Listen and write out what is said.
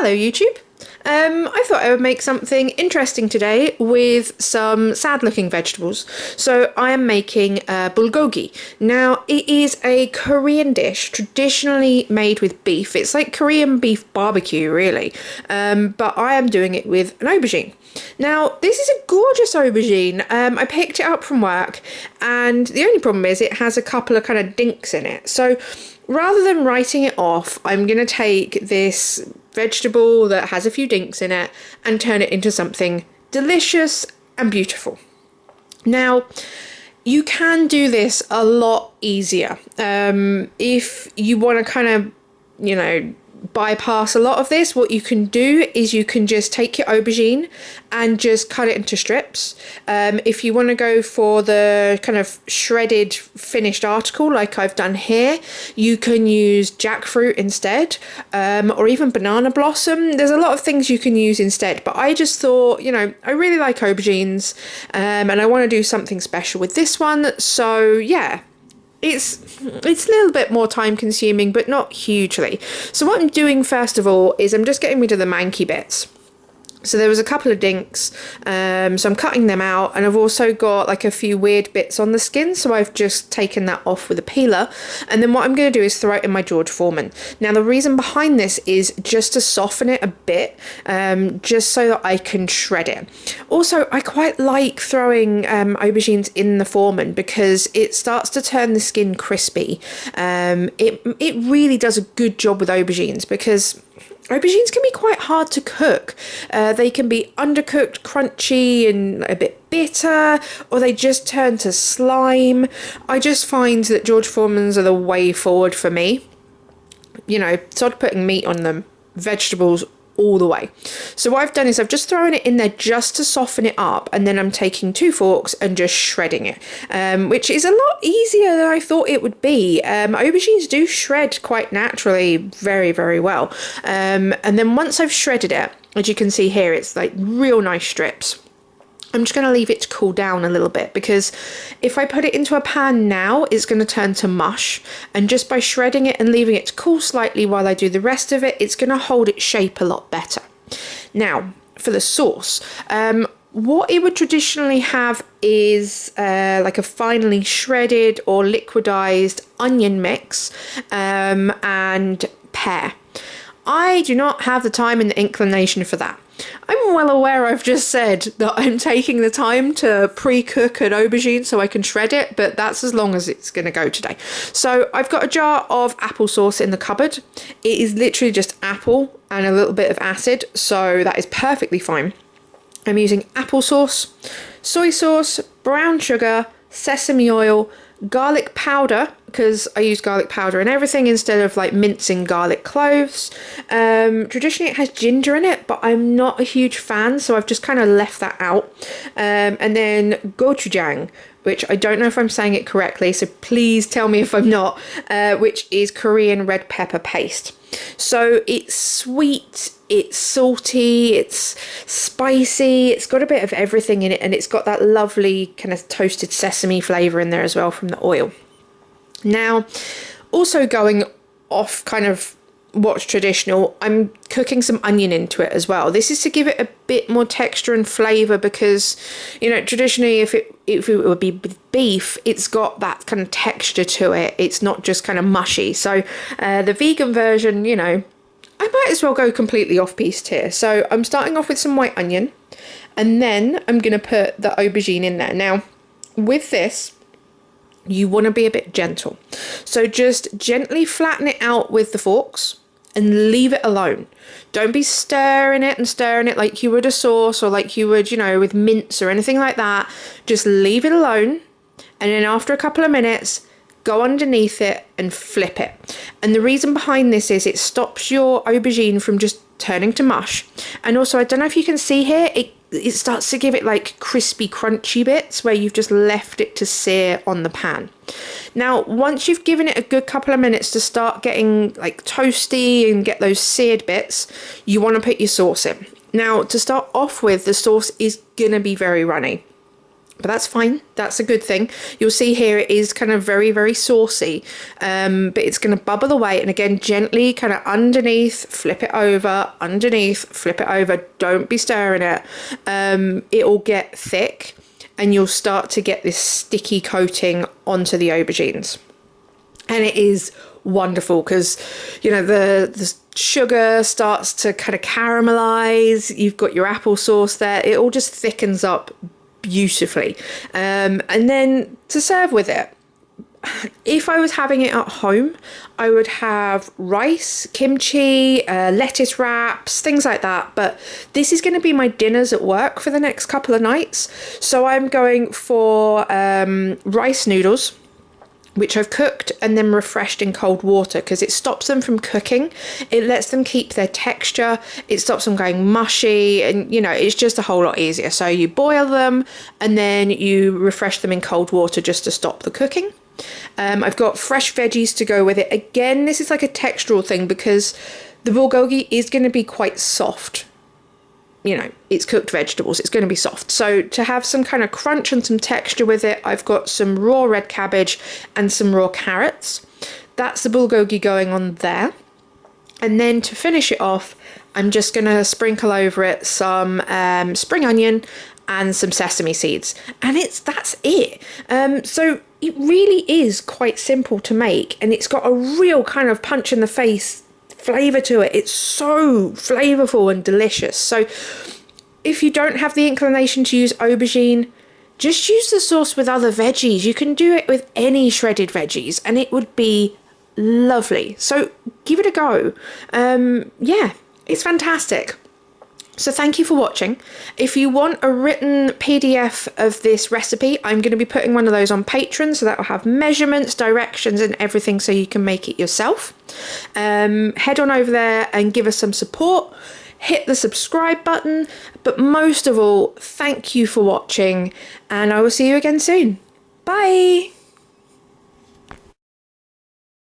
Hello YouTube. I thought I would make something interesting today with some sad looking vegetables. So I am making bulgogi. Now it is a Korean dish traditionally made with beef. It's like Korean beef barbecue really, but I am doing it with an aubergine. Now this is a gorgeous aubergine. I picked it up from work and the only problem is it has a couple of kind of dinks in it. So rather than writing it off, I'm going to take this vegetable that has a few dinks in it and turn it into something delicious and beautiful. Now, you can do this a lot easier. If you want to kind of, bypass a lot of this, what you can do is you can just take your aubergine and just cut it into strips. If you want to go for the kind of shredded finished article like I've done here, you can use jackfruit instead, or even banana blossom. There's a lot of things you can use instead, but I just thought, I really like aubergines, and I want to do something special with this one. So yeah, it's a little bit more time consuming, but not hugely. So what I'm doing first of all is I'm just getting rid of the manky bits. So there was a couple of dinks, so I'm cutting them out, and I've also got like a few weird bits on the skin, so I've just taken that off with a peeler. And then what I'm going to do is throw it in my George Foreman. Now the reason behind this is just to soften it a bit, just so that I can shred it. Also, I quite like throwing aubergines in the Foreman because it starts to turn the skin crispy. It really does a good job with aubergines because aubergines can be quite hard to cook. They can be undercooked, crunchy and a bit bitter, or they just turn to slime. I just find that George Foreman's are the way forward for me. Sod putting meat on them, vegetables all the way. So what I've done is I've just thrown it in there just to soften it up, and then I'm taking 2 forks and just shredding it, which is a lot easier than I thought it would be. Aubergines do shred quite naturally very, very well. And then once I've shredded it, as you can see here, it's like real nice strips. I'm just going to leave it to cool down a little bit because if I put it into a pan now, it's going to turn to mush. And just by shredding it and leaving it to cool slightly while I do the rest of it, it's going to hold its shape a lot better. Now, for the sauce, what it would traditionally have is like a finely shredded or liquidized onion mix and pear. I do not have the time and the inclination for that. I'm well aware I've just said that I'm taking the time to pre-cook an aubergine so I can shred it, but that's as long as it's going to go today. So I've got a jar of applesauce in the cupboard. It is literally just apple and a little bit of acid, so that is perfectly fine. I'm using applesauce, soy sauce, brown sugar, sesame oil, garlic powder, because I use garlic powder in everything instead of like mincing garlic cloves. Traditionally it has ginger in it, but I'm not a huge fan, so I've just kind of left that out. And then gochujang, which I don't know if I'm saying it correctly, so please tell me if I'm not, which is Korean red pepper paste. So it's sweet, it's salty, it's spicy, it's got a bit of everything in it, and it's got that lovely kind of toasted sesame flavour in there as well from the oil. Now, also going off kind of what's traditional, I'm cooking some onion into it as well. This is to give it a bit more texture and flavour because, traditionally if it would be beef, it's got that kind of texture to it. It's not just kind of mushy. So the vegan version, I might as well go completely off-piste here. So I'm starting off with some white onion, and then I'm going to put the aubergine in there. Now, with this, you want to be a bit gentle. So just gently flatten it out with the forks and leave it alone. Don't be stirring it like you would a sauce or like you would, with mince or anything like that. Just leave it alone. And then after a couple of minutes, go underneath it and flip it. And the reason behind this is it stops your aubergine from just turning to mush. And also, I don't know if you can see here, it starts to give it like crispy, crunchy bits where you've just left it to sear on the pan. Now, once you've given it a good couple of minutes to start getting like toasty and get those seared bits, you want to put your sauce in. Now, to start off with, the sauce is going to be very runny. but that's fine. That's a good thing. You'll see here it is kind of very, very saucy, but it's going to bubble away. And again, gently kind of underneath, flip it over, underneath, flip it over. Don't be stirring it. It'll get thick and you'll start to get this sticky coating onto the aubergines. And it is wonderful because, you know, the sugar starts to kind of caramelize. You've got your applesauce there. It all just thickens up beautifully. And then to serve with it, if I was having it at home, I would have rice, kimchi, lettuce wraps, things like that. But this is going to be my dinners at work for the next couple of nights. So I'm going for rice noodles, which I've cooked and then refreshed in cold water because it stops them from cooking. It lets them keep their texture. It stops them going mushy, and you know, it's just a whole lot easier. So you boil them and then you refresh them in cold water just to stop the cooking. I've got fresh veggies to go with it. Again, this is like a textural thing because the bulgogi is going to be quite soft. You know, it's cooked vegetables, it's going to be soft. So to have some kind of crunch and some texture with it, I've got some raw red cabbage and some raw carrots. That's the bulgogi going on there. And then to finish it off, I'm just going to sprinkle over it some spring onion and some sesame seeds. And that's it. So it really is quite simple to make, and it's got a real kind of punch in the face flavour to it. It's so flavourful and delicious. So if you don't have the inclination to use aubergine, just use the sauce with other veggies. You can do it with any shredded veggies and it would be lovely. So give it a go. Yeah, it's fantastic. So thank you for watching. If you want a written PDF of this recipe, I'm going to be putting one of those on Patreon, so that will have measurements, directions and everything so you can make it yourself. Head on over there and give us some support. Hit the subscribe button, but most of all, thank you for watching and I will see you again soon. Bye!